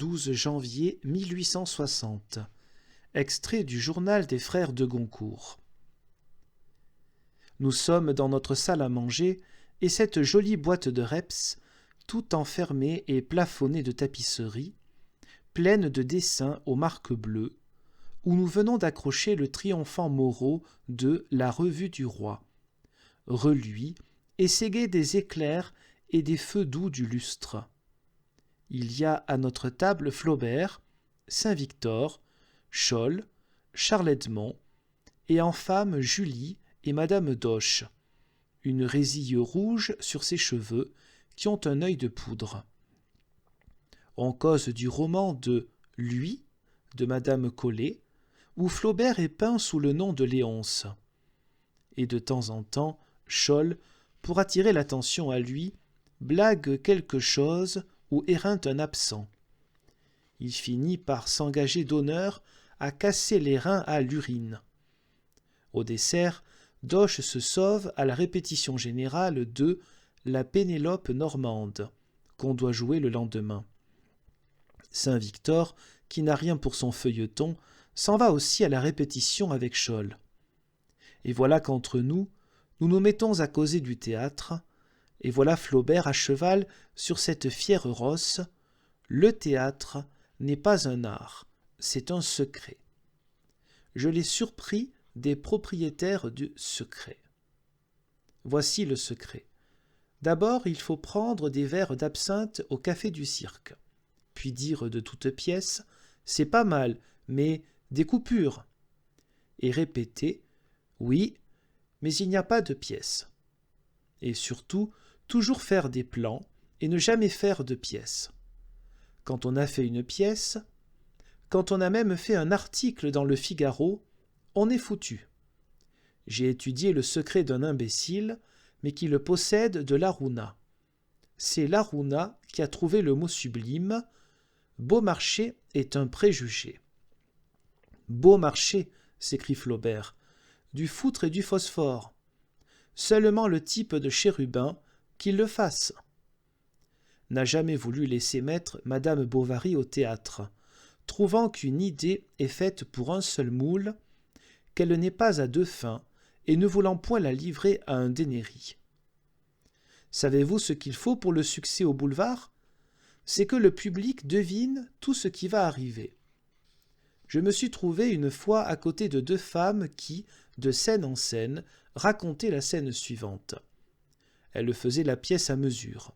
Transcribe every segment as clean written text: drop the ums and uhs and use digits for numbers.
12 janvier 1860. Extrait du journal des frères de Goncourt. Nous sommes dans notre salle à manger, et cette jolie boîte de reps, tout enfermée et plafonnée de tapisseries, pleine de dessins aux marques bleues, où nous venons d'accrocher le triomphant Moreau de La Revue du Roi, reluit et ségué des éclairs et des feux doux du lustre. Il y a à notre table Flaubert, Saint-Victor, Scholl, Charles-Edmond, et en femme Julie et Madame Doche, une résille rouge sur ses cheveux qui ont un œil de poudre. On cause du roman de « Lui » de Madame Collet, où Flaubert est peint sous le nom de Léonce. Et de temps en temps, Scholl, pour attirer l'attention à lui, blague quelque chose ou éreinte un absent. Il finit par s'engager d'honneur à casser les reins à l'urine. Au dessert, Doche se sauve à la répétition générale de « La Pénélope normande » qu'on doit jouer le lendemain. Saint-Victor, qui n'a rien pour son feuilleton, s'en va aussi à la répétition avec Scholl. Et voilà qu'entre nous, nous nous mettons à causer du théâtre, et voilà Flaubert à cheval sur cette fière rosse. Le théâtre n'est pas un art, c'est un secret. Je l'ai surpris des propriétaires du secret. Voici le secret. D'abord, il faut prendre des verres d'absinthe au café du cirque, puis dire de toutes pièces « c'est pas mal, mais des coupures », et répéter « oui, mais il n'y a pas de pièces ». Et surtout, toujours faire des plans et ne jamais faire de pièces. Quand on a fait une pièce, quand on a même fait un article dans le Figaro, on est foutu. J'ai étudié le secret d'un imbécile, mais qui le possède de Larouna. C'est Larouna qui a trouvé le mot sublime « Beaumarchais est un préjugé ». Beaumarchais, s'écrie Flaubert, du foutre et du phosphore. Seulement le type de chérubin, qu'il le fasse. N'a jamais voulu laisser mettre Madame Bovary au théâtre, trouvant qu'une idée est faite pour un seul moule, qu'elle n'est pas à deux fins, et ne voulant point la livrer à un Dénéry. Savez-vous ce qu'il faut pour le succès au boulevard? C'est que le public devine tout ce qui va arriver. Je me suis trouvé une fois à côté de deux femmes qui, de scène en scène, racontaient la scène suivante. Elles faisaient la pièce à mesure.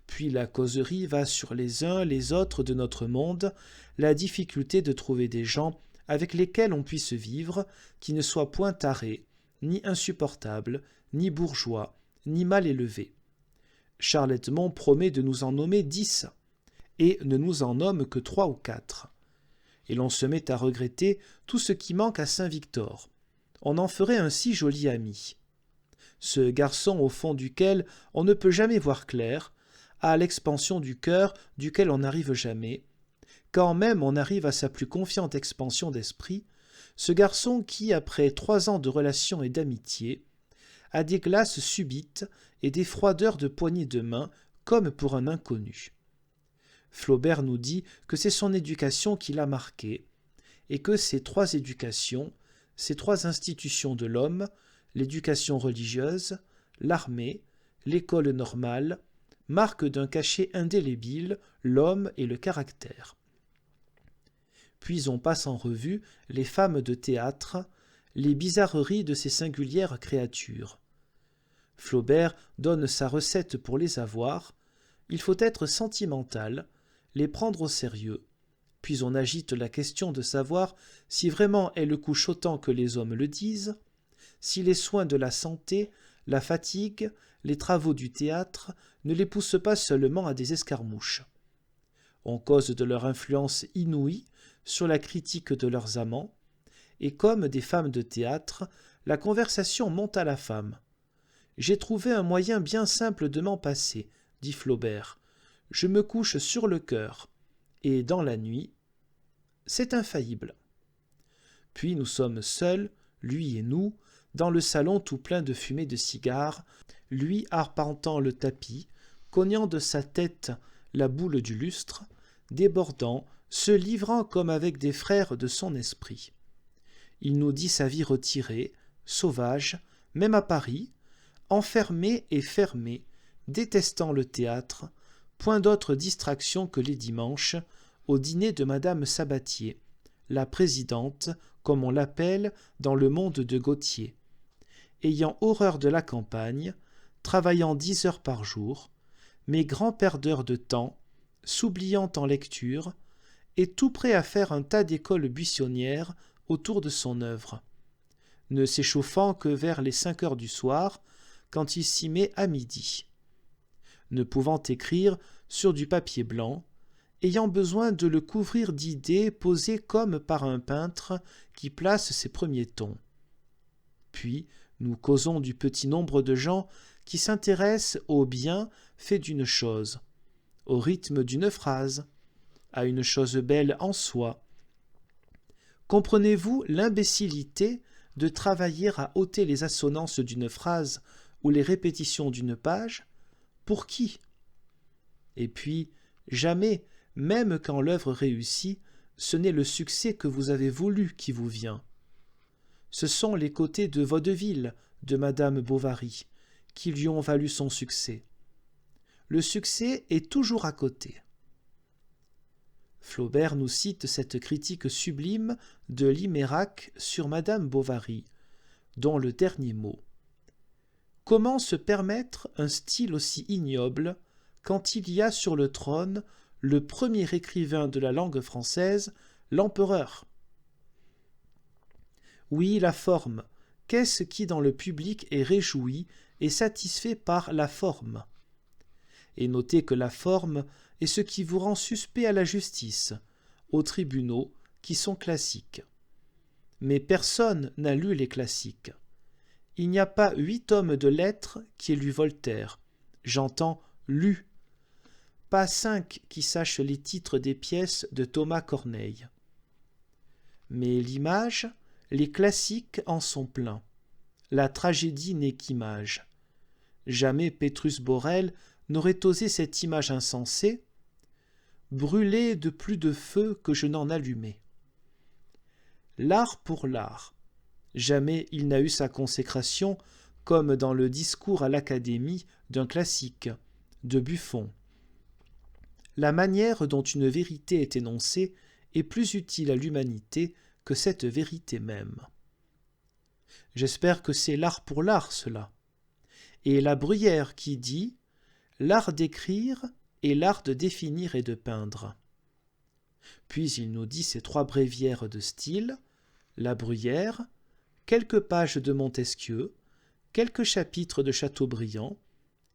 Puis la causerie va sur les uns les autres de notre monde, la difficulté de trouver des gens avec lesquels on puisse vivre, qui ne soient point tarés, ni insupportables, ni bourgeois, ni mal élevés. Charles-Edmond promet de nous en nommer 10, et ne nous en nomme que 3 ou 4. Et l'on se met à regretter tout ce qui manque à Saint-Victor. On en ferait un si joli ami. Ce garçon au fond duquel on ne peut jamais voir clair, a l'expansion du cœur duquel on n'arrive jamais, quand même on arrive à sa plus confiante expansion d'esprit, ce garçon qui, après 3 ans de relations et d'amitié, a des glaces subites et des froideurs de poignées de main comme pour un inconnu. Flaubert nous dit que c'est son éducation qui l'a marqué, et que ces 3 éducations, ces 3 institutions de l'homme, l'éducation religieuse, l'armée, l'école normale, marquent d'un cachet indélébile l'homme et le caractère. Puis on passe en revue les femmes de théâtre, les bizarreries de ces singulières créatures. Flaubert donne sa recette pour les avoir. Il faut être sentimental, les prendre au sérieux. Puis on agite la question de savoir si vraiment elles couchent autant que les hommes le disent, si les soins de la santé, la fatigue, les travaux du théâtre ne les poussent pas seulement à des escarmouches. On cause de leur influence inouïe sur la critique de leurs amants, et comme des femmes de théâtre, la conversation monte à la femme. « J'ai trouvé un moyen bien simple de m'en passer, » dit Flaubert. « Je me couche sur le cœur, et dans la nuit, c'est infaillible. » Puis nous sommes seuls, lui et nous, dans le salon tout plein de fumée de cigares, lui arpentant le tapis, cognant de sa tête la boule du lustre, débordant, se livrant comme avec des frères de son esprit. Il nous dit sa vie retirée, sauvage, même à Paris, enfermé et fermé, détestant le théâtre, point d'autre distraction que les dimanches, au dîner de madame Sabatier, la présidente, comme on l'appelle dans le monde de Gautier, ayant horreur de la campagne, travaillant 10 heures par jour, mais grand perdeur de temps, s'oubliant en lecture, et tout prêt à faire un tas d'écoles buissonnières autour de son œuvre, ne s'échauffant que vers les 5 heures du soir, quand il s'y met à midi, ne pouvant écrire sur du papier blanc, ayant besoin de le couvrir d'idées posées comme par un peintre qui place ses premiers tons. Puis nous causons du petit nombre de gens qui s'intéressent au bien fait d'une chose, au rythme d'une phrase, à une chose belle en soi. Comprenez-vous l'imbécilité de travailler à ôter les assonances d'une phrase ou les répétitions d'une page? Pour qui? Et puis, jamais, même quand l'œuvre réussit, ce n'est le succès que vous avez voulu qui vous vient. Ce sont les côtés de vaudeville de madame Bovary qui lui ont valu son succès. Le succès est toujours à côté. Flaubert nous cite cette critique sublime de Limérac sur madame Bovary, dont le dernier mot. Comment se permettre un style aussi ignoble quand il y a sur le trône le premier écrivain de la langue française, l'empereur? Oui, la forme. Qu'est-ce qui dans le public est réjoui et satisfait par la forme? Et notez que la forme est ce qui vous rend suspect à la justice, aux tribunaux, qui sont classiques. Mais personne n'a lu les classiques. Il n'y a pas 8 hommes de lettres qui aient lu Voltaire. J'entends lu. Pas 5 qui sachent les titres des pièces de Thomas Corneille. Mais l'image, les classiques en sont pleins. La tragédie n'est qu'image. Jamais Pétrus Borel n'aurait osé cette image insensée, brûler de plus de feu que je n'en allumais. L'art pour l'art. Jamais il n'a eu sa consécration comme dans le discours à l'Académie d'un classique, de Buffon. La manière dont une vérité est énoncée est plus utile à l'humanité que cette vérité même. J'espère que c'est l'art pour l'art, cela. Et la Bruyère qui dit « l'art d'écrire et l'art de définir et de peindre ». Puis il nous dit ces 3 bréviaires de style, la Bruyère, quelques pages de Montesquieu, quelques chapitres de Chateaubriand,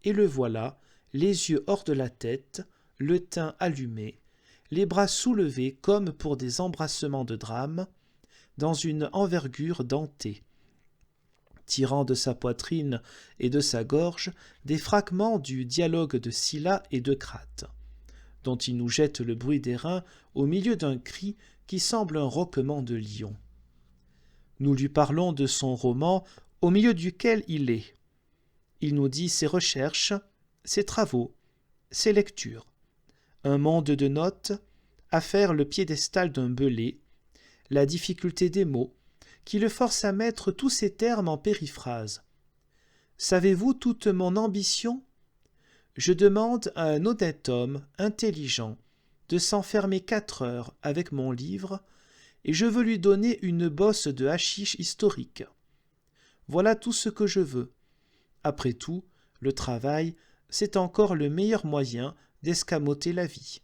et le voilà, les yeux hors de la tête, le teint allumé, les bras soulevés comme pour des embrassements de drame, dans une envergure dentée, tirant de sa poitrine et de sa gorge des fragments du dialogue de Sylla et de Crate, dont il nous jette le bruit des reins au milieu d'un cri qui semble un roquement de lion. Nous lui parlons de son roman au milieu duquel il est. Il nous dit ses recherches, ses travaux, ses lectures, un monde de notes, à faire le piédestal d'un belé, la difficulté des mots, qui le force à mettre tous ces termes en périphrase. Savez-vous toute mon ambition? Je demande à un honnête homme, intelligent, de s'enfermer 4 heures avec mon livre, et je veux lui donner une bosse de hachiche historique. Voilà tout ce que je veux. Après tout, le travail, c'est encore le meilleur moyen d'escamoter la vie.